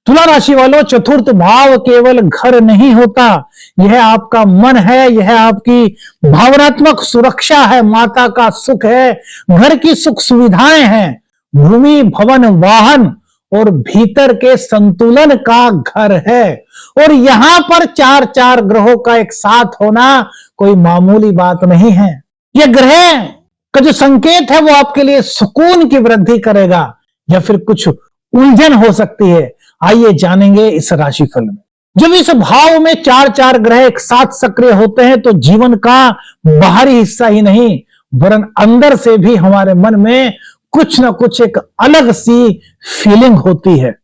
तुला राशि वालों, चतुर्थ भाव केवल घर नहीं होता, यह आपका मन है, यह आपकी भावनात्मक सुरक्षा है, माता का सुख है, घर की सुख सुविधाएं हैं, भूमि भवन वाहन और भीतर के संतुलन का घर है। और यहां पर चार चार ग्रहों का एक साथ होना कोई मामूली बात नहीं है। यह ग्रह का जो संकेत है वो आपके लिए सुकून की वृद्धि करेगा या फिर कुछ उलझन हो सकती है। आइए जानेंगे इस राशिफल में। जब इस भाव में चार चार ग्रह एक साथ सक्रिय होते हैं तो जीवन का बाहरी हिस्सा ही नहीं वरन अंदर से भी हमारे मन में कुछ ना कुछ एक अलग सी फीलिंग होती है।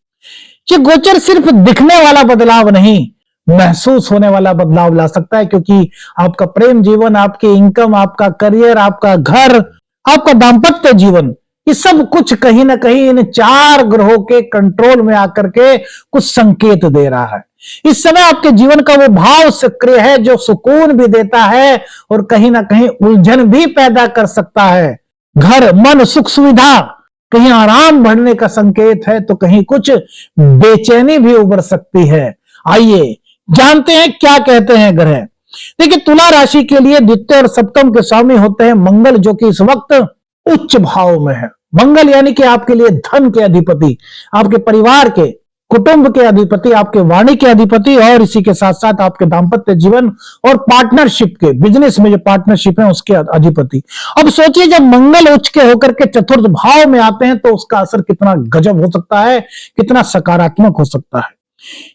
ये गोचर सिर्फ दिखने वाला बदलाव नहीं, महसूस होने वाला बदलाव ला सकता है, क्योंकि आपका प्रेम जीवन, आपकी इनकम, आपका करियर, आपका घर, आपका दाम्पत्य जीवन, ये सब कुछ कहीं ना कहीं इन चार ग्रहों के कंट्रोल में आकर के कुछ संकेत दे रहा है। इस समय आपके जीवन का वो भाव सक्रिय है जो सुकून भी देता है और कहीं ना कहीं उलझन भी पैदा कर सकता है। घर, मन, सुख सुविधा, कहीं आराम बढ़ने का संकेत है तो कहीं कुछ बेचैनी भी उभर सकती है। आइए जानते हैं क्या कहते हैं ग्रह। देखिए, तुला राशि के लिए द्वितीय और सप्तम के स्वामी होते हैं मंगल, जो कि इस वक्त उच्च भाव में है। मंगल यानी कि आपके लिए धन के अधिपति, आपके परिवार के, कुटुंब के अधिपति, आपके वाणी के अधिपति और इसी के साथ साथ आपके दाम्पत्य जीवन और पार्टनरशिप के, बिजनेस में जो पार्टनरशिप है उसके अधिपति। अब सोचिए, जब मंगल उच्च के होकर के चतुर्थ भाव में आते हैं तो उसका असर कितना गजब हो सकता है, कितना सकारात्मक हो सकता है।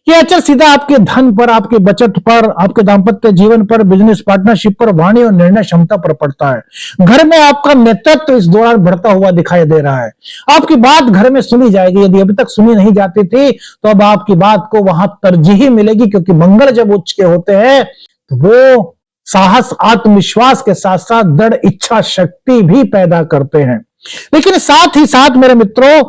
यह असर सीधा आपके धन पर, आपके बचत पर, आपके दाम्पत्य जीवन पर, बिजनेस पार्टनरशिप पर, वाणी और निर्णय क्षमता पर पड़ता है। घर में आपका नेतृत्व इस दौरान बढ़ता हुआ दिखाई दे रहा है। आपकी बात घर में सुनी जाएगी। यदि अभी तक सुनी नहीं जाती थी तो अब आपकी बात को वहां तरजीह मिलेगी, क्योंकि मंगल जब उच्च के होते हैं तो वो साहस, आत्मविश्वास के साथ साथ दृढ़ इच्छा शक्ति भी पैदा करते हैं। लेकिन साथ ही साथ मेरे मित्रों,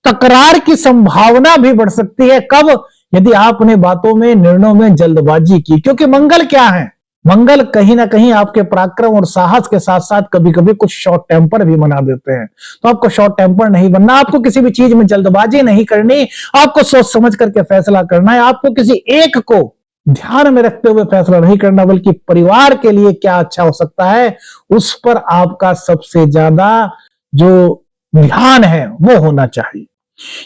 तकरार की संभावना भी बढ़ सकती है। कब? यदि आपने बातों में, निर्णयों में जल्दबाजी की, क्योंकि मंगल क्या है? मंगल कहीं ना कहीं आपके पराक्रम और साहस के साथ साथ कभी कभी कुछ शॉर्ट टेम्पर भी बना देते हैं। तो आपको शॉर्ट टेम्पर नहीं बनना, आपको किसी भी चीज में जल्दबाजी नहीं करनी, आपको सोच समझ करके फैसला करना है। आपको किसी एक को ध्यान में रखते हुए फैसला नहीं करना, बल्कि परिवार के लिए क्या अच्छा हो सकता है उस पर आपका सबसे ज्यादा जो ध्यान है वो होना चाहिए।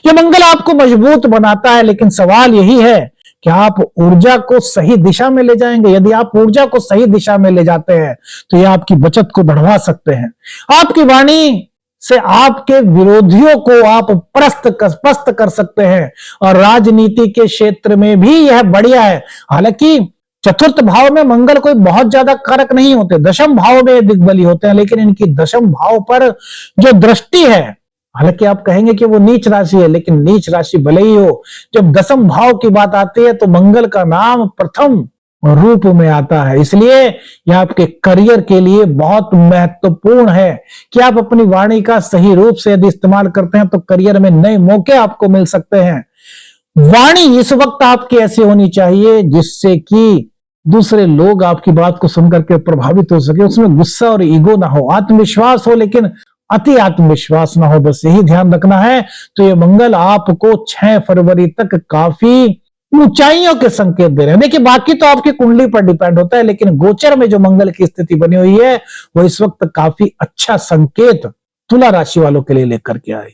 यह मंगल आपको मजबूत बनाता है, लेकिन सवाल यही है कि आप ऊर्जा को सही दिशा में ले जाएंगे। यदि आप ऊर्जा को सही दिशा में ले जाते हैं तो यह आपकी बचत को बढ़वा सकते हैं। आपकी वाणी से आपके विरोधियों को आप पस्त कर सकते हैं और राजनीति के क्षेत्र में भी यह बढ़िया है। हालांकि चतुर्थ भाव में मंगल कोई बहुत ज्यादा कारक नहीं होते, दशम भाव में दिग्बली होते हैं, लेकिन इनकी दशम भाव पर जो दृष्टि है, हालांकि आप कहेंगे कि वो नीच राशि है, लेकिन नीच राशि भले ही हो, जब दशम भाव की बात आती है तो मंगल का नाम प्रथम रूप में आता है। इसलिए यह आपके करियर के लिए बहुत महत्वपूर्ण है कि आप अपनी वाणी का सही रूप से यदि इस्तेमाल करते हैं तो करियर में नए मौके आपको मिल सकते हैं। वाणी इस वक्त आपकी ऐसी होनी चाहिए जिससे कि दूसरे लोग आपकी बात को सुनकर के प्रभावित हो सके, उसमें गुस्सा और ईगो ना हो, आत्मविश्वास हो लेकिन अति आत्मविश्वास ना हो, बस यही ध्यान रखना है। तो ये मंगल आपको 6 फरवरी तक काफी ऊंचाइयों के संकेत दे रहे हैं। देखिए, बाकी तो आपकी कुंडली पर डिपेंड होता है, लेकिन गोचर में जो मंगल की स्थिति बनी हुई है वो इस वक्त काफी अच्छा संकेत तुला राशि वालों के लिए लेकर के आए।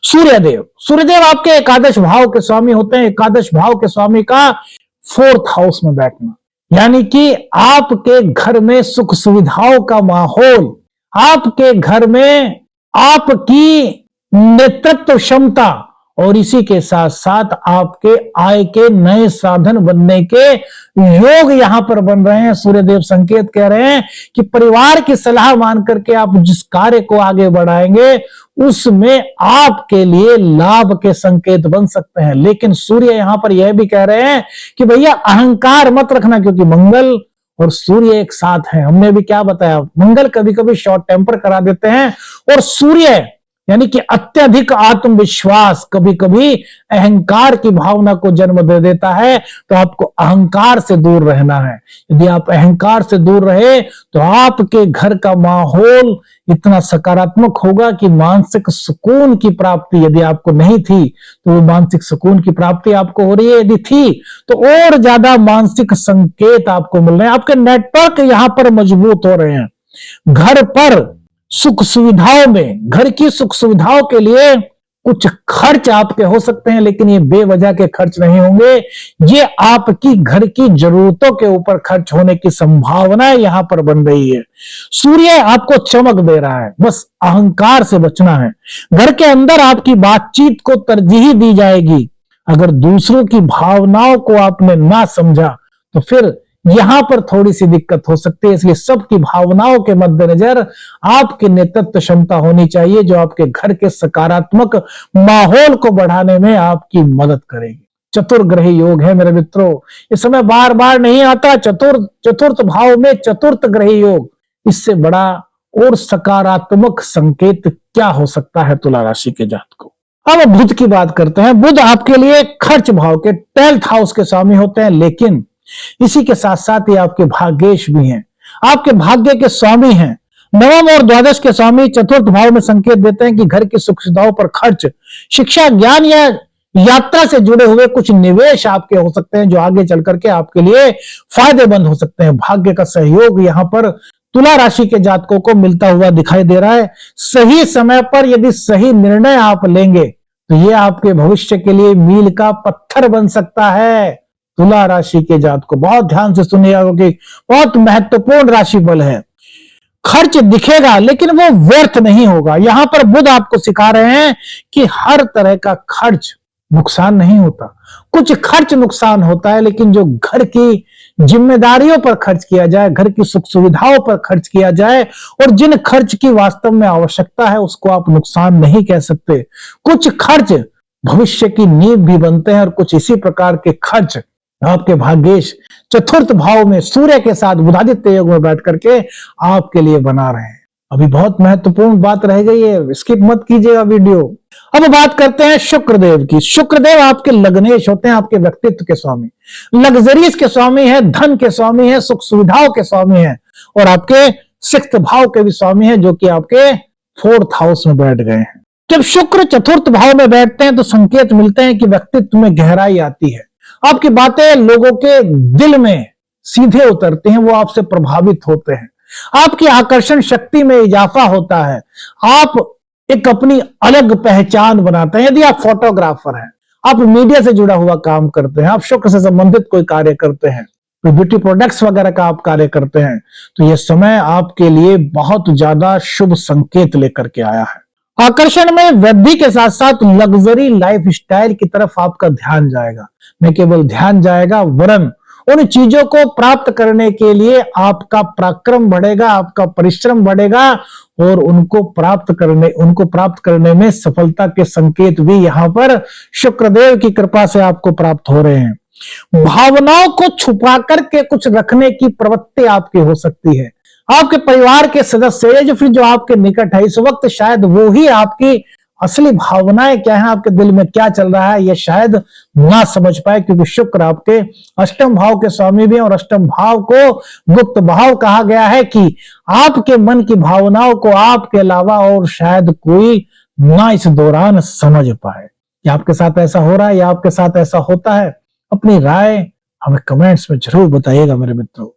सूर्यदेव आपके एकादश भाव के स्वामी होते हैं। एकादश भाव के स्वामी का 4th हाउस में बैठना यानी कि आपके घर में सुख सुविधाओं का माहौल, आपके घर में आपकी नेतृत्व क्षमता और इसी के साथ साथ आपके आय के नए साधन बनने के योग यहां पर बन रहे हैं। सूर्यदेव संकेत कह रहे हैं कि परिवार की सलाह मान करके आप जिस कार्य को आगे बढ़ाएंगे उसमें आपके लिए लाभ के संकेत बन सकते हैं। लेकिन सूर्य यहां पर यह भी कह रहे हैं कि भैया अहंकार मत रखना, क्योंकि मंगल और सूर्य एक साथ हैं। हमने भी क्या बताया, मंगल कभी कभी शॉर्ट टेम्पर करा देते हैं और सूर्य यानी कि अत्यधिक आत्मविश्वास कभी कभी अहंकार की भावना को जन्म दे देता है। तो आपको अहंकार से दूर रहना है। यदि आप अहंकार से दूर रहे तो आपके घर का माहौल इतना सकारात्मक होगा कि मानसिक सुकून की प्राप्ति यदि आपको नहीं थी तो वो मानसिक सुकून की प्राप्ति आपको हो रही है, यदि थी तो और ज्यादा मानसिक संकेत आपको मिल रहे हैं। आपके नेटवर्क यहां पर मजबूत हो रहे हैं। घर पर सुख सुविधाओं में, घर की सुख सुविधाओं के लिए कुछ खर्च आपके हो सकते हैं, लेकिन ये बेवजह के खर्च नहीं होंगे। ये आपकी घर की जरूरतों के ऊपर खर्च होने की संभावना यहां पर बन रही है। सूर्य आपको चमक दे रहा है, बस अहंकार से बचना है। घर के अंदर आपकी बातचीत को तरजीह दी जाएगी। अगर दूसरों की भावनाओं को आपने ना समझा तो फिर यहां पर थोड़ी सी दिक्कत हो सकती है। इसलिए सबकी भावनाओं के मद्देनजर आपकी नेतृत्व क्षमता होनी चाहिए, जो आपके घर के सकारात्मक माहौल को बढ़ाने में आपकी मदद करेगी। चतुर्ग्रही योग है मेरे मित्रों, इस समय बार बार नहीं आता। चतुर्थ भाव में चतुर्थ ग्रही योग, इससे बड़ा और सकारात्मक संकेत क्या हो सकता है तुला राशि के जातक को। अब बुध की बात करते हैं। बुध आपके लिए खर्च भाव के 12th हाउस के स्वामी होते हैं, लेकिन इसी के साथ साथ ये आपके भाग्येश भी हैं, आपके भाग्य के स्वामी हैं। नवम और द्वादश के स्वामी चतुर्थ भाव में संकेत देते हैं कि घर की सुख सुविधाओं पर खर्च, शिक्षा, ज्ञान या यात्रा से जुड़े हुए कुछ निवेश आपके हो सकते हैं, जो आगे चल करके आपके लिए फायदेमंद हो सकते हैं। भाग्य का सहयोग यहां पर तुला राशि के जातकों को मिलता हुआ दिखाई दे रहा है। सही समय पर यदि सही निर्णय आप लेंगे तो ये आपके भविष्य के लिए मील का पत्थर बन सकता है। तुला राशि के जातक को बहुत ध्यान से सुनिएगा, क्योंकि बहुत महत्वपूर्ण राशि बल है। खर्च दिखेगा लेकिन वो व्यर्थ नहीं होगा। यहां पर बुध आपको सिखा रहे हैं कि हर तरह का खर्च नुकसान नहीं होता। कुछ खर्च नुकसान होता है, लेकिन जो घर की जिम्मेदारियों पर खर्च किया जाए, घर की सुख सुविधाओं पर खर्च किया जाए, और जिन खर्च की वास्तव में आवश्यकता है उसको आप नुकसान नहीं कह सकते। कुछ खर्च भविष्य की नींव भी बनते हैं, और कुछ इसी प्रकार के खर्च आपके भाग्येश चतुर्थ भाव में सूर्य के साथ बुधादित्य योग में बैठ करके आपके लिए बना रहे हैं। अभी बहुत महत्वपूर्ण बात रह गई है, स्किप मत कीजिएगा वीडियो। अब बात करते हैं शुक्रदेव की। शुक्रदेव आपके लग्नेश होते हैं, आपके व्यक्तित्व के स्वामी, लग्जरीज के स्वामी है, धन के स्वामी है, सुख सुविधाओं के स्वामी है, और आपके 6th भाव के भी स्वामी है, जो कि आपके 4th हाउस में बैठ गए हैं। जब शुक्र चतुर्थ भाव में बैठते हैं तो संकेत मिलते हैं कि व्यक्तित्व में गहराई आती है। आपकी बातें लोगों के दिल में सीधे उतरती हैं, वो आपसे प्रभावित होते हैं। आपकी आकर्षण शक्ति में इजाफा होता है। आप एक अपनी अलग पहचान बनाते हैं। यदि आप फोटोग्राफर हैं, आप मीडिया से जुड़ा हुआ काम करते हैं, आप शुक्र से संबंधित कोई कार्य करते हैं, कोई ब्यूटी प्रोडक्ट्स वगैरह का आप कार्य करते हैं, तो यह समय आपके लिए बहुत ज्यादा शुभ संकेत लेकर के आया है। आकर्षण में वृद्धि के साथ साथ लग्जरी लाइफ स्टाइल की तरफ आपका ध्यान जाएगा। न केवल ध्यान जाएगा, वरन उन चीजों को प्राप्त करने के लिए आपका पराक्रम बढ़ेगा, आपका परिश्रम बढ़ेगा, और उनको प्राप्त करने में सफलता के संकेत भी यहां पर शुक्रदेव की कृपा से आपको प्राप्त हो रहे हैं। भावनाओं को छुपा करके कुछ रखने की प्रवृत्ति आपकी हो सकती है। आपके परिवार के सदस्य या फिर जो आपके निकट है, इस वक्त शायद वो ही आपकी असली भावनाएं क्या है, आपके दिल में क्या चल रहा है, ये शायद ना समझ पाए, क्योंकि शुक्र आपके 8म भाव के स्वामी भी हैं, और 8म भाव को गुप्त भाव कहा गया है कि आपके मन की भावनाओं को आपके अलावा और शायद कोई ना इस दौरान समझ पाए। क्या आपके साथ ऐसा हो रहा है या आपके साथ ऐसा होता है? अपनी राय हमें कमेंट्स में जरूर बताइएगा मेरे मित्रों।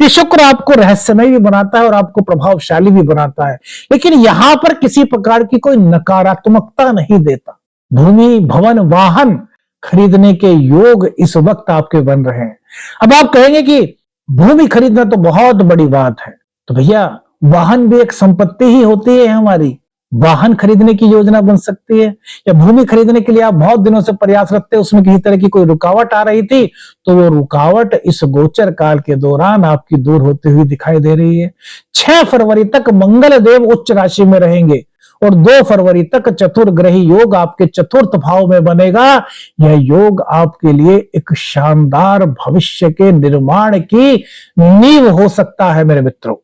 ये शुक्र आपको रहस्यमय भी बनाता है और आपको प्रभावशाली भी बनाता है, लेकिन यहां पर किसी प्रकार की कोई नकारात्मकता नहीं देता। भूमि, भवन, वाहन खरीदने के योग इस वक्त आपके बन रहे हैं। अब आप कहेंगे कि भूमि खरीदना तो बहुत बड़ी बात है, तो भैया वाहन भी एक संपत्ति ही होती है हमारी। वाहन खरीदने की योजना बन सकती है, या भूमि खरीदने के लिए आप बहुत दिनों से प्रयासरत थे, उसमें किसी तरह की कोई रुकावट आ रही थी, तो वो रुकावट इस गोचर काल के दौरान आपकी दूर होती हुई दिखाई दे रही है। 6 फरवरी तक मंगल देव उच्च राशि में रहेंगे, और 2 फरवरी तक चतुर्ग्रही योग आपके चतुर्थ भाव में बनेगा। यह योग आपके लिए एक शानदार भविष्य के निर्माण की नींव हो सकता है मेरे मित्रों।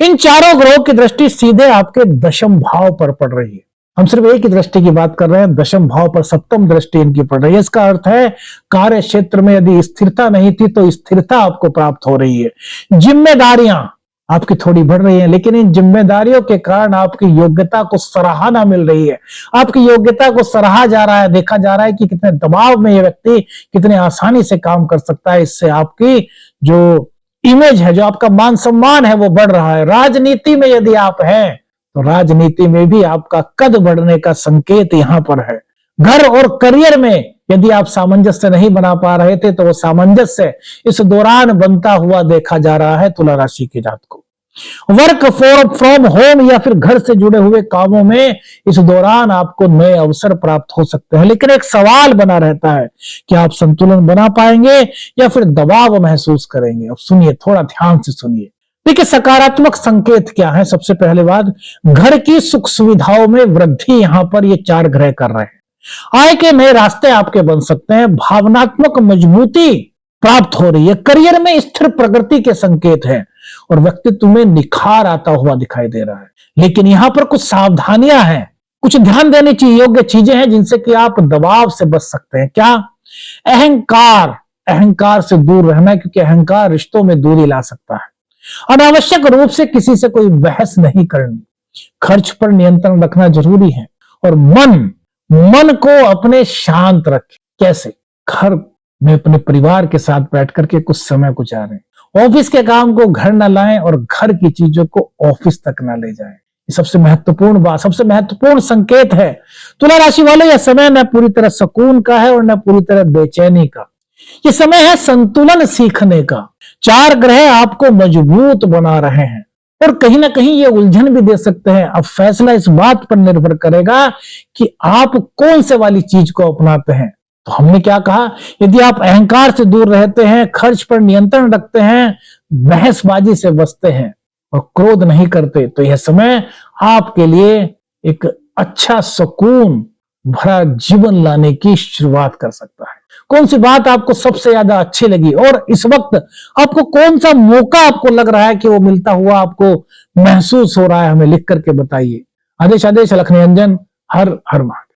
इन चारों ग्रहों की दृष्टि सीधे आपके 10म भाव पर पड़ रही है। हम सिर्फ एक ही दृष्टि की बात कर रहे हैं, दशम भाव पर सप्तम दृष्टि इनकी पड़ रही है। इसका अर्थ है कार्य क्षेत्र में यदि स्थिरता नहीं थी तो स्थिरता आपको प्राप्त हो रही है। जिम्मेदारियां आपकी थोड़ी बढ़ रही हैं, लेकिन इन जिम्मेदारियों के कारण आपकी योग्यता को सराहना मिल रही है। आपकी योग्यता को सराहा जा रहा है, देखा जा रहा है कि कितने दबाव में ये व्यक्ति कितने आसानी से काम कर सकता है। इससे आपकी जो इमेज है, जो आपका मान सम्मान है, वो बढ़ रहा है। राजनीति में यदि आप हैं तो राजनीति में भी आपका कद बढ़ने का संकेत यहां पर है। घर और करियर में यदि आप सामंजस्य नहीं बना पा रहे थे तो वो सामंजस्य इस दौरान बनता हुआ देखा जा रहा है तुला राशि के जातक को। वर्क फ्रॉम होम या फिर घर से जुड़े हुए कामों में इस दौरान आपको नए अवसर प्राप्त हो सकते हैं, लेकिन एक सवाल बना रहता है कि आप संतुलन बना पाएंगे या फिर दबाव महसूस करेंगे। अब सुनिए, थोड़ा ध्यान से सुनिए। देखिए, सकारात्मक संकेत क्या है। सबसे पहले बात, घर की सुख सुविधाओं में वृद्धि यहां पर ये 4 ग्रह कर रहे हैं। आय के नए रास्ते आपके बन सकते हैं। भावनात्मक मजबूती प्राप्त हो रही है। करियर में स्थिर प्रगति के संकेत हैं और व्यक्तित्व में निखार आता हुआ दिखाई दे रहा है। लेकिन यहां पर कुछ सावधानियां हैं, कुछ ध्यान देने की योग्य चीजें हैं जिनसे कि आप दबाव से बच सकते हैं। क्या? अहंकार से दूर रहना, क्योंकि अहंकार रिश्तों में दूरी ला सकता है। अनावश्यक रूप से किसी से कोई बहस नहीं करनी। खर्च पर नियंत्रण रखना जरूरी है। और मन को अपने शांत रखें। कैसे? घर में अपने परिवार के साथ बैठ करके कुछ समय गुजारें। ऑफिस के काम को घर न लाएं और घर की चीजों को ऑफिस तक न ले जाएं। ये सबसे महत्वपूर्ण बात, सबसे महत्वपूर्ण संकेत है। तुला राशि वाले, यह समय न पूरी तरह सुकून का है और न पूरी तरह बेचैनी का। ये समय है संतुलन सीखने का। 4 ग्रह आपको मजबूत बना रहे हैं और कहीं ना कहीं ये उलझन भी दे सकते हैं। अब फैसला इस बात पर निर्भर करेगा कि आप कौन से वाली चीज को अपनाते हैं। तो हमने क्या कहा, यदि आप अहंकार से दूर रहते हैं, खर्च पर नियंत्रण रखते हैं, बहसबाजी से बचते हैं और क्रोध नहीं करते, तो यह समय आपके लिए एक अच्छा सुकून भरा जीवन लाने की शुरुआत कर सकता है। कौन सी बात आपको सबसे ज्यादा अच्छी लगी और इस वक्त आपको कौन सा मौका आपको लग रहा है कि वो मिलता हुआ आपको महसूस हो रहा है, हमें लिख करके बताइए। आदेश लखन निरंजन। हर हर महादेव।